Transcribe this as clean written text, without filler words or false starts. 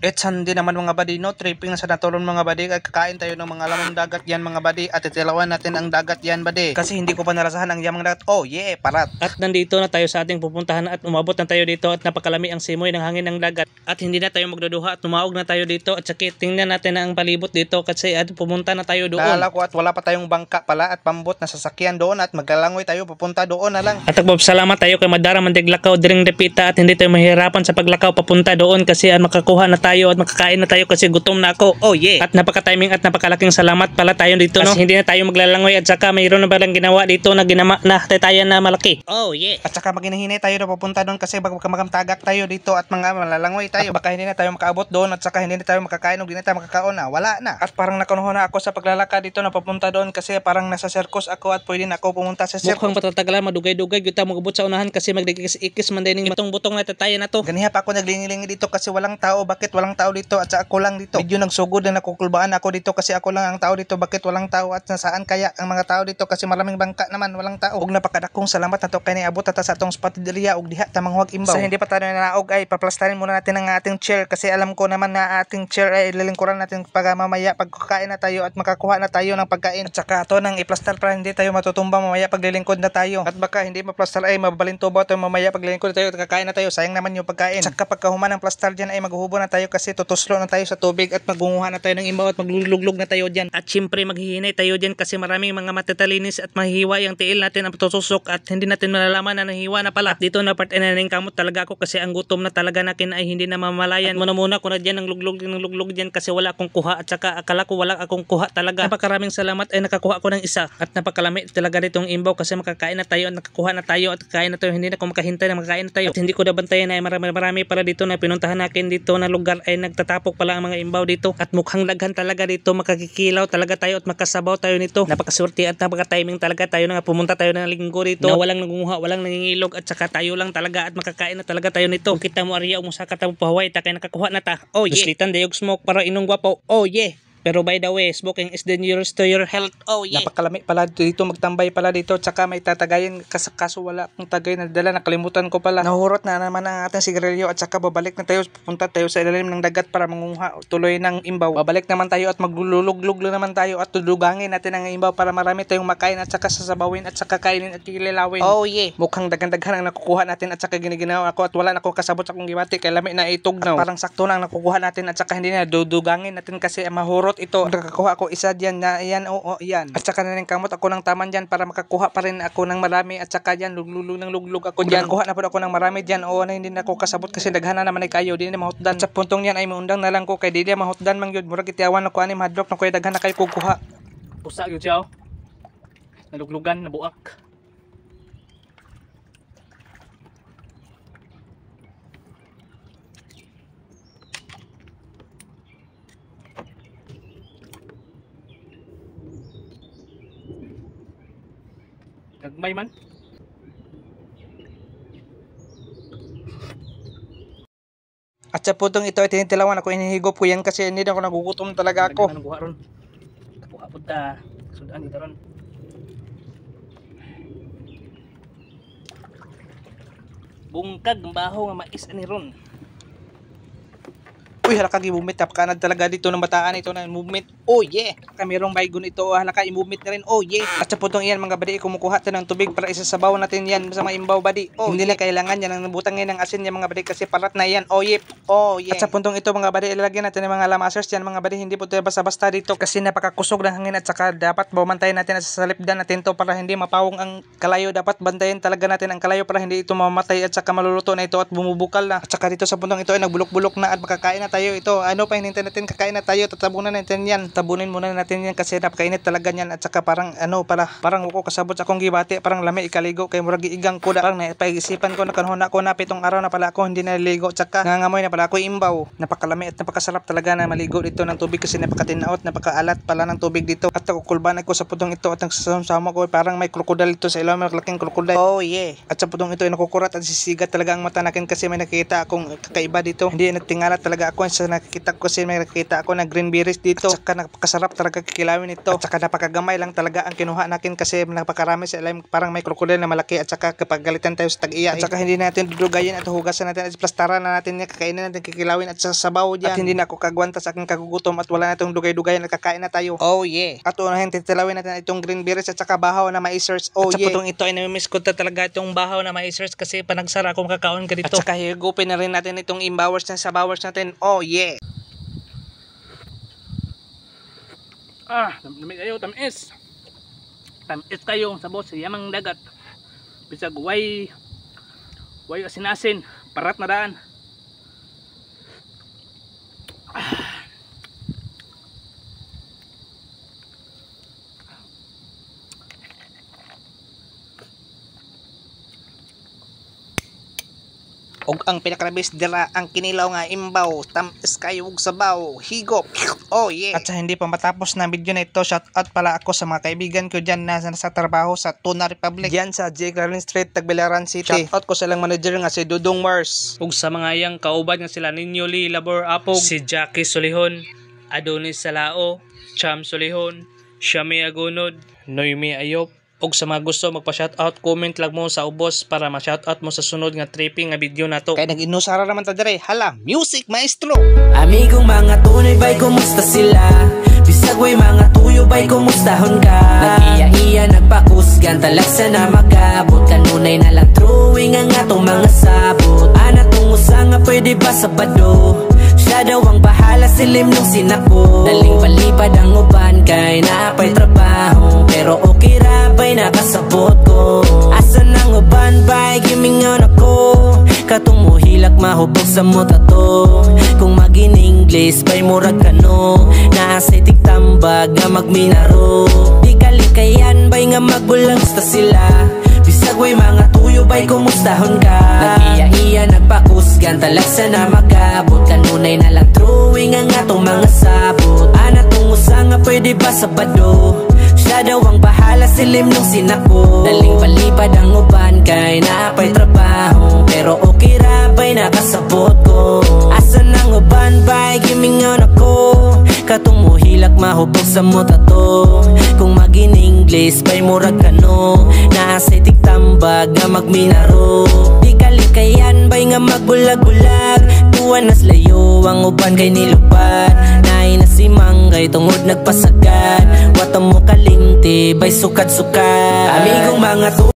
It's hindi naman mga buddy, no? Tripping na sa naturon mga buddy. Kakain tayo ng mga lamang dagat yan mga buddy. At titilawan natin ang dagat yan buddy. Kasi hindi ko pa narasahan ang yamang dagat. Oh yeah, parat. At nandito na tayo sa ating pupuntahan at umabot na tayo dito at napakalami ang simoy ng hangin ng dagat. At hindi na tayo magduduha at tumaog na tayo dito at sakit. Tingnan natin ang palibot dito kasi at pumunta na tayo doon. Naalala ko at wala pa tayong bangka pala at pambot na sasakyan doon at maglalangoy tayo papunta doon na lang. At nagpapasalamat tayo kay Madara Mandiglakaw diring Repita at hindi tayo mahirapan sa paglakaw papunta doon kasi makakuha na tayo at makakain na tayo kasi gutom na ako. Oh yeah. At napaka-timing at napakalaking salamat pala tayo dito kasi no. Hindi na tayo maglalangoy at saka mayroon na palang ginawa dito na ginama na tatayan na malaki. Oh yeah. At saka maghinahini tayo na papunta doon kasi baka makamtagak tayo dito at mga malalangoy tayo. At baka hindi na tayo makaabot doon at saka hindi na tayo makakain o hindi na tayo makakaon na. Wala na. At parang nakunuhan na ako sa paglalakad dito na papunta doon kasi parang nasa circus ako at pwede na ako pumunta sa circus. Mukhang patatagalan madugay-dugay kita magabot sa unahan kasi magdikis-ikis man din itong butong na tatayan na to. Ganiha pa ako naglingi-lingi dito kasi walang tao. Bakit walang tao dito at sa ako lang dito? Medyo nagsugod na nakukulbaan ako dito kasi ako lang ang tao dito. Bakit walang tao at nasaan kaya ang mga tao dito kasi maraming bangka naman walang tao. Ug napakadakong salamat na to kay niabot ata sa atong spotideriya ug diha ta manguhag imbaw. Sa hindi pa tayo nanaog ay paplastarin muna natin ang ating chair kasi alam ko naman na ating chair ay ililingkuran natin pag mamaya pagkakain na tayo at makakuha na tayo ng pagkain. At saka to nang iplastar para hindi tayo matutumba mamaya paglilingkod na tayo. At baka hindi maplastar ay mabalintuba tayo mamaya paglilingkod na tayo at kakain na tayo. Sayang naman yung pagkain. At saka pagkahuman ng plastar dyan ay maghuhubo na tayo kasi tutuslo na tayo sa tubig at magunguha na tayo ng imbaw at magluluglog na tayo dyan. At syempre maghihinay tayo dyan kasi maraming mga matatalinis at mahihiwa yung tiil natin ang tutusok at hindi natin malalaman na nahiwa na pala. At dito na part na ning kamot talaga ako kasi ang gutom na talaga nakin ay hindi na mamalayan. At muna ko na dyan ng luglog dyan kasi wala akong kuha at saka akala ko wala akong kuha talaga. Napakaraming salamat ay nakakuha ko ng isa at napakalami talaga ditong imbaw kasi makakain na tayo at nakakuha na tayo at kakain na tayo. Hindi na ako makahintay na makakain na tayo. At hindi ko nabantayan ay marami pala dito na pinuntahan natin dito na lugar ay nagtatapok pala ang mga imbaw dito at mukhang laghan talaga dito. Makakikilaw talaga tayo at makasabaw tayo nito. Napakaswerte at napaka-timing talaga tayo na pumunta tayo ng linggo dito na walang nangunguha, walang nangingilog at saka tayo lang talaga at makakain na talaga tayo nito. Kung kita mo ariya umusaka ta mo pahuway ta kay nakakuha na ta. Oh yeah. Duslitan dayog smoke para inong gwapo. Oh yeah. Pero by the way, smoking is dangerous to your health. Oh yeah. Napakalami pala dito, magtambay pala dito. Tsaka may tatagayin kaso wala akong tagay na dala. Nakalimutan ko pala. Nahurot na naman ang ating sigarilyo at saka babalik na tayo. Pupunta tayo sa ilalim ng dagat para mangunguha tuloy ng imbaw. Babalik naman tayo at magluluglog naman tayo at tudugangin natin ang imbaw para marami tayong makain at saka sasabawin at saka kainin at kililawin. Oh yeah. Mukhang daghan-daghan ang nakukuha natin at saka giniginaw ako at wala na akong kasabot sa akong gibati kay lami na itugnaw. Parang sakto lang nakukuha natin at saka hindi na dudugangin natin kasi mahurot ito. Nakakuha ako isa diyan na yan yan. At saka na rin kamot ako ng taman diyan para makakuha pa rin ako ng marami at saka diyan luglug ako diyan. Kuha na po ako ng marami diyan. Na hindi na ako kasabot kasi daghana naman ay kayo di na mahutdan. At sa puntong yan ay maundang na lang ko kay di na mahutdan man gyud. Murag itiawan ako ani madlok na koy daghan na kay kukuha. Usa gyud siya. Naluglugan nabuak. Gagmay man. At sa putong ito ay tinitilawan ako, inihigop ko yan kasi hindi na ako nagugutom talaga ako. Nakuha ron. Nakuha po ta. Sudan ito ron. Bungkag, baho nga mais ani ron. Uy, halaka i-movement. Napakaanad talaga dito ng bataan ito na movement. Oh yeah. Mayroong baygon ito. Halaka i-movement na rin. Oh yeah. At sa putong iyan mga badi, kumukuha tayo ng tubig para isasabaw natin yan sa mga imbaw badi. Oh, hindi na kailangan yan ang nabutang ngayon ng asin yan mga badi kasi parat na yan. Oh yeah. Oh yeah. At sa puntong ito mga badi, ilalagyan natin ng mga lamasers yan mga badi. Hindi po tayo basta-basta dito kasi napakakusog ng hangin at saka dapat bamantayan natin at sa salipdan natin to para hindi mapawong ang kalayo. Dapat bantayan talaga natin ang kalayo para hindi ito mamamatay at saka maluluto na ito at bumubukal na. At saka dito sa puntong ito ay nagbulok-bulok na at makakain na tayo ito. Ano pa hinintay natin, kakain na tayo, tatabunan natin yan. Tabunin muna natin yan kasi napakainit talaga yan at saka parang parang ako kasabot sa akong gibati, parang lami ikaligo kay murag igang ko parang napaisipan ko na kanhon ako na pitong araw na pala ako hindi naliligo at saka nangangamoy na pala ako imbaw. Napakalami at napakasarap talaga na maligo dito ng tubig kasi napakatinaot, napakaalat pala ng tubig dito. At nakukulban ako sa putong ito at nagsasama ko parang may krokodil dito sa ilalim, malaking krokodil. Oh yeah. At sa putong ito ay nakukurat at sisigat talaga ang mata nakin kasi may nakita akong kakaiba dito. Hindi natingala talaga ako sa nakikita ko kasi may nakikita ako na green berries dito. At saka napakasarap talaga kikilawin ito. At saka napakagamay lang talaga ang kinuha natin kasi napakarami sa ilalim. Parang may krokodil na malaki at saka kapag galitan tayo sa tag-iya. At saka hindi natin dudugayin at hugasan natin at plastaran na natin niya, kakainin natin, kikilawin at sa sabaw dyan. At hindi na ako kagwanta sa aking kagugutom at wala na itong dugay-dugayan at kakain na tayo. Oh yeah. At unahin titilawin natin itong green berries at saka bahaw na maizers. Oh at yeah. At sa ito ay namimiss ko talaga itong bahaw na maizers kasi panagsara akong kakaon ka dito. At saka higupin na rin natin itong imbawers na sabawers natin. Oh yeah. Lamig kayo, tamis. Tamis kayo sa boss, yamang dagat. Bisag way asin-asin, parat na daan. Og ang pinakalabis dira ang kinilaw nga imbaw, tamis kayo ug sabaw, higop. Oh yeah. At sa hindi pa matapos na video na ito, shout out pala ako sa mga kaibigan ko dyan na sa trabaho sa Tuna Republic. Diyan sa J. Carlin Street, Tagbilaran City. Shout out ko sa ilang manager nga si Dudong Mars. Ug sa mga iyang kauban nga sila Ninyo Lee Labor Apog, si Jackie Solihon, Adonis Salao, Cham Solihon, Shami Agunod, Noemi Ayop. Og sa mga gusto magpa-shoutout, comment lang mo sa ubos para ma-shoutout mo sa sunod nga tripping nga video na to. Kaya nag-inusara naman ta dire. Hala, music maestro! Amigong mga tunay bay, kumusta sila? Bisag way mga tuyo bay, kumustahon ka? Nag-iya-iya, nagpakusgan, talagsa na magabot. Kanunay na lang throwing ang atong mga sabot. Ana tong usa nga pwede ba sa bado? Siya daw ang bahala, silim nung sinako. Daling palipad ang uban kay naapay trabaho. Pero okay ra bay nakasabot ko. Asan ang uban bay, gimingon ako. Katong muhilak mahubog sa mota to. Kung magin English bay murag kano. Naasay tigtambag nga magminaro. Di kalikayan bay nga magbulang gusta sila. Bisag way mga tuyo bay, kumustahon ka? Nag-iya-iya, nagpakusgan, talagsa na magabot. Kanunay na lang throwing ang atong mga sabot. Ana tong usa nga pwede ba sa bado? Siya daw ang bahala, silim nung sinako. Daling palipad ang uban kay naapay trabaho. Pero okay ra bay nakasabot ko. Asan ang uban bay, gimingon ako. Katong muhilak mahubog sa mota to. Kung magin English bay murag kano. Naasay tigtambag nga magminaro. Di kalikayan bay nga magbulag-bulag. Tuwan nas layo ang uban kay nilupad. Naay na si Manggay tungod nagpasagad. Wata mo kalinti bay sukat-sukat. Amigong mga